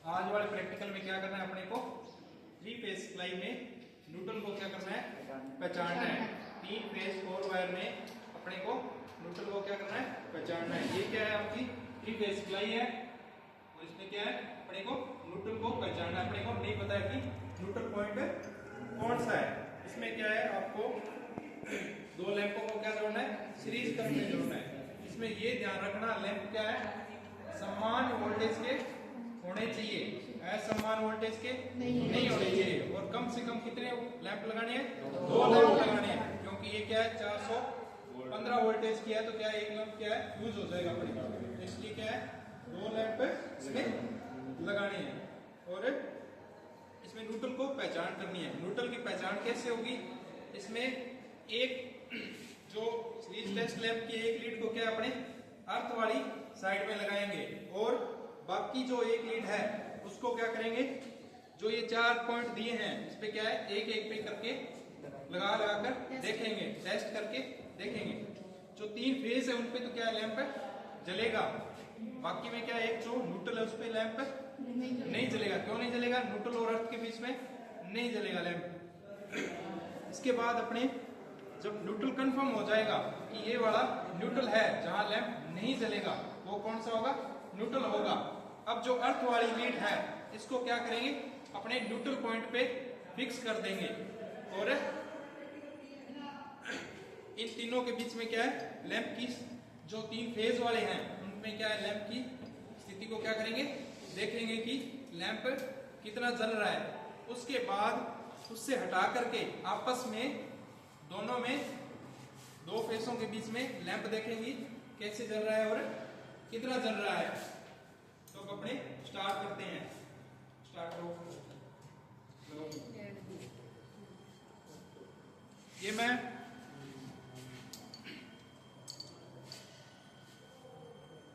आज वाले प्रैक्टिकल में क्या करना है अपने को, थ्री फेज सप्लाई में न्यूट्रल को क्या करना है, पहचानना है। तीन फेज 4 वायर में अपने को न्यूट्रल को क्या करना है, पहचानना है। ये क्या है, आपकी थ्री फेज सप्लाई है और इसमें क्या है, अपने को न्यूट्रल को पहचानना है। अपने को नहीं पता है कि न्यूट्रल पॉइंट कौन सा है। इसमें क्या है, आपको दो लैंपों को क्या जोड़ना है, सीरीज क्रम में जोड़ना है। इसमें ये ध्यान रखना, लैंप क्या है, समान वोल्टेज के होने चाहिए, असमान वोल्टेज के नहीं होने चाहिए। और कम से कम कितने लैंप लगाने हैं, दो लैंप लगाने हैं, क्योंकि ये क्या है 415 वोल्टेज की है, तो क्या एक लैंप क्या है यूज हो जाएगा अपने, तो इसलिए क्या है दो लैंप इसमें लगाने हैं। और इसमें न्यूट्रल को पहचान करनी है। न्यूट्रल की पहचान कैसे होगी, इसमें एक जो सीरीज टेस्ट लैंप की एक लीड को क्या अपने अर्थ वाली साइड में लगाएंगे और बाकी जो एक लीड है उसको क्या करेंगे, जो ये 4 पॉइंट दिए हैं इस पे क्या है एक एक पे करके लगा कर देखेंगे, टेस्ट करके देखेंगे। जो 3 फेज है उनपे तो क्या है लैंप जलेगा, बाकी में क्या एक जो न्यूट्रल है उस पे लैंप नहीं जलेगा। क्यों नहीं जलेगा, न्यूट्रल और अर्थ के बीच में नहीं जलेगा लैंप। इसके बाद अपने जब न्यूट्रल कंफर्म हो जाएगा कि ये वाला न्यूट्रल है, जहां लैंप नहीं जलेगा वो कौन सा होगा, न्यूट्रल होगा। अब जो अर्थ वाली लीड है इसको क्या करेंगे, अपने न्यूट्रल पॉइंट पे फिक्स कर देंगे और इन तीनों के बीच में क्या है, लैंप की जो 3 फेज वाले हैं उनमें क्या है, लैंप की स्थिति को क्या करेंगे, देखेंगे कि लैंप कितना जल रहा है। उसके बाद उससे हटा करके आपस में दोनों में 2 फेसों के बीच में लैंप देखेंगी कैसे जल रहा है और कितना जल रहा है। तो अब अपने स्टार्ट करते हैं, स्टार्ट करो। ये मैं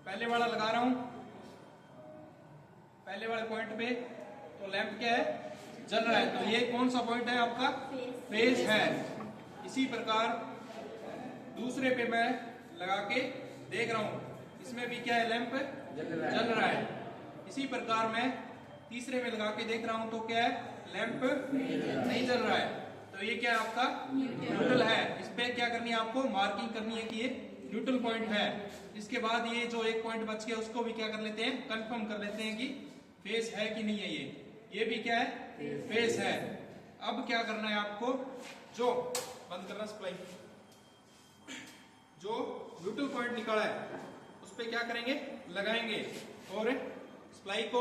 पहले वाला लगा रहा हूं, पहले वाले पॉइंट पे तो लैंप क्या है, जल रहा है। तो ये कौन सा पॉइंट है आपका, फेज है। इसी प्रकार दूसरे पे मैं लगा के देख रहा हूं, इसमें भी क्या है लैंप जल रहा है। इसी प्रकार मैं तीसरे में लगा के देख रहा हूं तो क्या है, लैंप नहीं जल रहा है। तो ये क्या है आपका न्यूट्रल है। इस पे क्या करनी है, आपको मार्किंग करनी है कि ये न्यूट्रल पॉइंट है। इसके बाद ये जो एक पॉइंट बच गया उसको भी क्या कर लेते हैं, कंफर्म कर लेते हैं कि फेस है कि नहीं है। ये भी क्या है, फेस है। अब क्या करना है आपको, जो बंद करना सप्लाई, जो न्यूट्रल पॉइंट निकाला है उस पे क्या करेंगे, लगाएंगे और सप्लाई को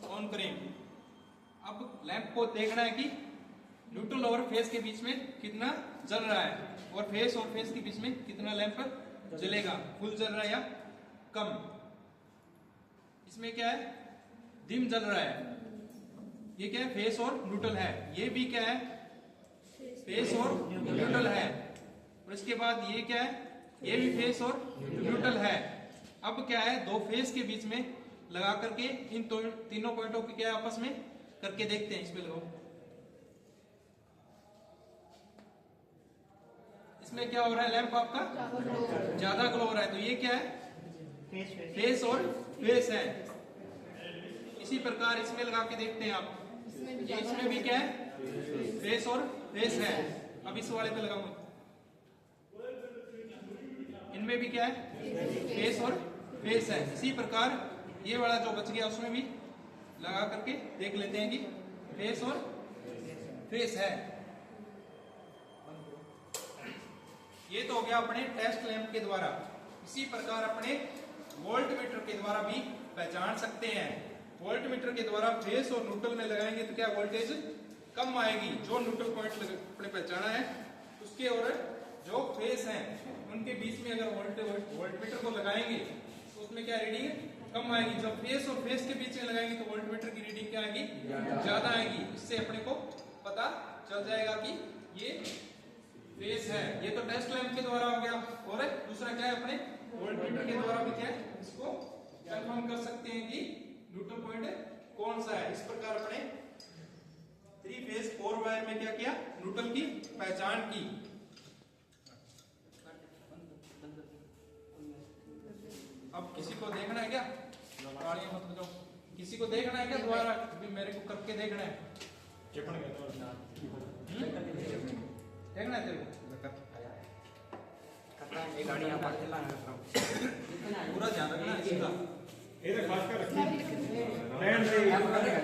ऑन करेंगे। अब लैंप को देखना है कि न्यूट्रल और फेस के बीच में कितना जल रहा है और फेस और फेस के बीच में कितना लैंप जलेगा, फुल जल रहा है या कम। इसमें क्या है, डिम जल रहा है। ये क्या है, फेस और न्यूट्रल है। ये भी क्या है, फेस और न्यूट्रल है। और इसके बाद ये क्या है, ये भी फेस और न्यूट्रल है। अब क्या है, 2 फेस के बीच में लगा करके इन तीनों पॉइंटों की क्या आपस में करके देखते हैं। इसमें लगाओ, इसमें क्या हो रहा है, लैंप आपका ज्यादा ग्लो हो रहा है। तो ये क्या है, फेस और फेस है। इसी प्रकार इसमें लगा के देखते हैं आप, इसमें भी क्या है, फेस और फेस है। अब इस वाले पे लगाऊंगा, इनमें भी क्या है, फेस और फेस है। इसी प्रकार ये वाला जो बच गया उसमें भी लगा करके देख लेते हैं कि फेस और फेस है। ये तो हो गया अपने टेस्ट लैंप के द्वारा। इसी प्रकार अपने वोल्ट मीटर के द्वारा भी पहचान सकते हैं। वोल्ट मीटर के द्वारा फेस और न्यूट्रल में लगाएंगे तो क्या वोल्टेज कम आएगी। जो न्यूट्रल पॉइंट अपने पहचाना है उसके और जो फेस हैं उनके बीच में अगर वोल्ट मीटर को लगाएंगे तो उसमें क्या रीडिंग कम आएगी। जब फेस और फेस के बीच में लगाएंगे तो वोल्ट मीटर की रीडिंग क्या आएगी, ज्यादा आएगी। इससे अपने को पता चल जाएगा कि ये फेस है। ये तो टेस्ट लैंप के द्वारा हो गया। और दूसरा क्या है, अपने वोल्ट मीटर के द्वारा भी क्या है, इसको कंफर्म कर सकते हैं कि न्यूट्रल पॉइंट कौन सा है। इस प्रकार अपने 3 फेज 4 वायर में क्या किया, न्यूट्रल की पहचान की। अब किसी को देखना है क्या, गाड़ियां मत बजाओ। किसी को देखना है क्या दोबारा भी मेरे को करके देखना है? देखना है तेरे को? पूरा ध्यान रखना है इसका।